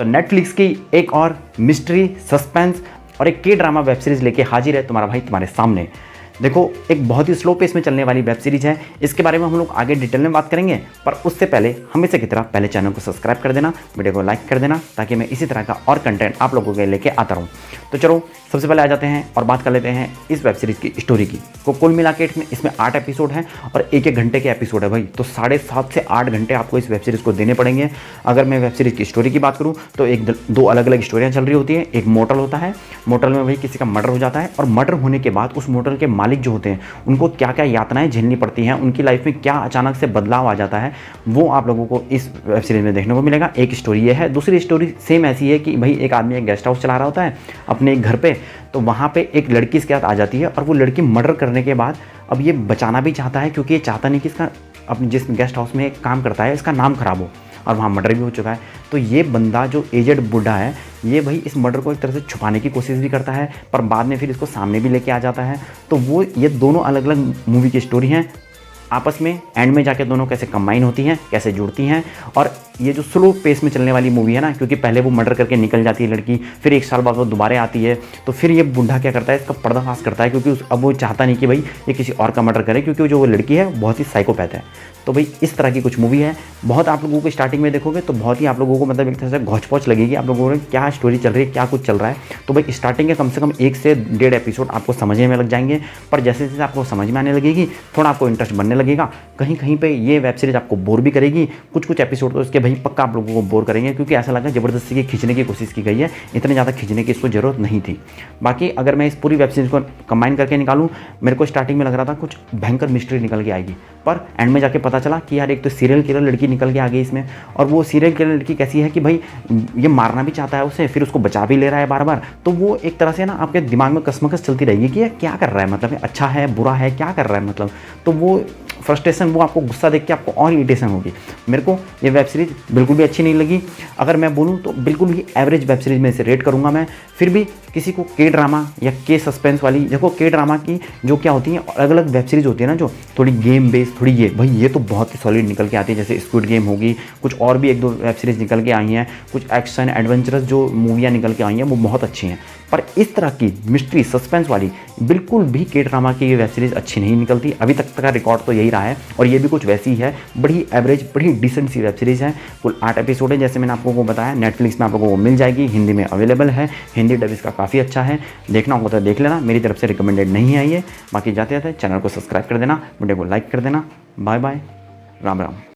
तो नेटफ्लिक्स की एक और मिस्ट्री, सस्पेंस और एक के ड्रामा वेब सीरीज़ लेके हाजिर है तुम्हारा भाई तुम्हारे सामने। देखो, एक बहुत ही स्लो पेस में चलने वाली वेब सीरीज़ है। इसके बारे में हम लोग आगे डिटेल में बात करेंगे, पर उससे पहले हमेशा की तरह पहले चैनल को सब्सक्राइब कर देना, वीडियो को लाइक कर देना, ताकि मैं इसी तरह का और कंटेंट आप लोगों के लेके आता रहूँ। तो चलो सबसे पहले आ जाते हैं और बात कर लेते हैं इस वेब सीरीज़ की स्टोरी की। तो कुल मिला के इसमें 8 एपिसोड हैं और एक घंटे के एपिसोड है भाई। तो 7.5 से 8 घंटे आपको इस वेब सीरीज़ को देने पड़ेंगे। अगर मैं वेब सीरीज़ की स्टोरी की बात करूँ तो दो अलग अलग स्टोरियाँ चल रही होती हैं। एक मोटल होता है, मोटल में भाई किसी का मर्डर हो जाता है और मर्डर होने के बाद उस मोटल के मालिक जो होते हैं उनको क्या क्या यातनाएं झेलनी पड़ती हैं, उनकी लाइफ में क्या अचानक से बदलाव आ जाता है, वो आप लोगों को इस वेब सीरीज़ में देखने को मिलेगा। एक स्टोरी ये है। दूसरी स्टोरी सेम ऐसी है कि भाई एक आदमी एक गेस्ट हाउस चला रहा होता है अपने एक घर पे, तो वहाँ पे एक लड़की इसके साथ आ जाती है और वो लड़की मर्डर करने के बाद अब ये बचाना भी चाहता है, क्योंकि ये चाहता नहीं कि इसका अपने जिस गेस्ट हाउस में काम करता है इसका नाम खराब हो, और वहाँ मर्डर भी हो चुका है। तो ये बंदा जो एजेड बूढ़ा है, ये भाई इस मर्डर को एक तरह से छुपाने की कोशिश भी करता है, पर बाद में फिर इसको सामने भी लेके आ जाता है। तो वो ये दोनों अलग अलग मूवी की स्टोरी हैं। आपस में एंड में जाके दोनों कैसे कंबाइन होती हैं, कैसे जुड़ती हैं। और ये जो स्लो पेस में चलने वाली मूवी है ना, क्योंकि पहले वो मर्डर करके निकल जाती है लड़की, फिर 1 साल बाद वो दोबारा आती है, तो फिर ये बूढ़ा क्या करता है, इसका पर्दाफाश करता है, क्योंकि अब वो चाहता नहीं कि भाई ये किसी और का मर्डर करे, क्योंकि जो वो लड़की है बहुत ही साइकोपैथ है। तो भाई इस तरह की कुछ मूवी है। बहुत आप लोगों को स्टार्टिंग में देखोगे तो बहुत ही आप लोगों को मतलब एक तरह से घोच पौच लगेगी, आप लोगों को क्या स्टोरी चल रही है, क्या कुछ चल रहा है। तो भाई स्टार्टिंग के कम से कम 1 से 1.5 एपिसोड आपको समझने में लग जाएंगे, पर जैसे जैसे आपको समझ में आने लगेगी थोड़ा आपको इंटरेस्ट बनने लगेगा। कहीं कहीं पे ये वेब सीरीज़ आपको बोर भी करेगी, कुछ एपिसोड तो इसके भाई पक्का आप लोगों को बोर करेंगे, क्योंकि ऐसा लगा ज़बरदस्ती की खींचने की कोशिश की गई है, इतने ज़्यादा खींचने की इसको ज़रूरत नहीं थी। बाकी अगर मैं इस पूरी वेब सीरीज़ को कंबाइन करके निकालूँ, मेरे को स्टार्टिंग में लग रहा था कुछ भयंकर मिस्ट्री निकल के आएगी, पर एंड में जाके पता चला कि यार एक तो सीरियल किलर लड़की निकल के आ गई इसमें, और वो सीरियल किलर लड़की कैसी है कि भाई ये मारना भी चाहता है उसे, फिर उसको बचा भी ले रहा है बार बार। तो वो एक तरह से ना आपके दिमाग में कसमकस चलती रहेगी कि ये क्या कर रहा है, मतलब अच्छा है बुरा है, क्या कर रहा है मतलब। तो वो फ्रस्ट्रेशन, वो आपको गुस्सा देख के आपको और इरिटेशन होगी। मेरे को ये वेब सीरीज़ बिल्कुल भी अच्छी नहीं लगी। अगर मैं बोलूँ तो बिल्कुल भी एवरेज वेब सीरीज़ में इसे रेट करूँगा मैं। फिर भी किसी को के ड्रामा या के सस्पेंस वाली, देखो के ड्रामा की जो क्या होती हैं अलग अलग वेब सीरीज़ होती है ना, जो थोड़ी गेम बेस्ड, थोड़ी ये भाई ये तो बहुत ही सॉलिड निकल के आती है, जैसे स्क्विड गेम होगी, कुछ और भी 1-2 वेब सीरीज़ निकल के आई हैं, कुछ एक्शन एडवेंचरस जो मूवियाँ निकल के आई हैं वो बहुत अच्छी हैं। पर इस तरह की मिस्ट्री सस्पेंस वाली बिल्कुल भी के ड्रामा की ये वेब सीरीज़ अच्छी नहीं निकलती। अभी तक का रिकॉर्ड तो यही रहा है, और ये भी कुछ वैसी है, बड़ी एवरेज, बड़ी डिसेंट सी वेब सीरीज़ है। कुल 8 एपिसोड है, जैसे मैंने आपको बताया। नेटफ्लिक्स में आप लोगों को मिल जाएगी, हिंदी में अवेलेबल है, हिंदी डब इसका काफ़ी अच्छा है, देखना होगा तो देख लेना, मेरी तरफ से रिकमेंडेड नहीं है ये। बाकी जाते जाते चैनल को सब्सक्राइब कर देना, वीडियो को लाइक कर देना। Bye bye, Ram Ram.